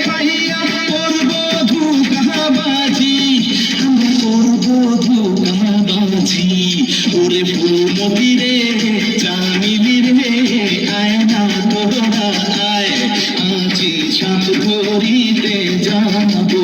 খাইয়া করবো ধোঁকাবাজি, আমরা করবো ধোঁকাবাজি। ওরে ফুলমতি রে চামিলি রে আয় না তোরা আয়, আজি সাত ভরিতে যাবো।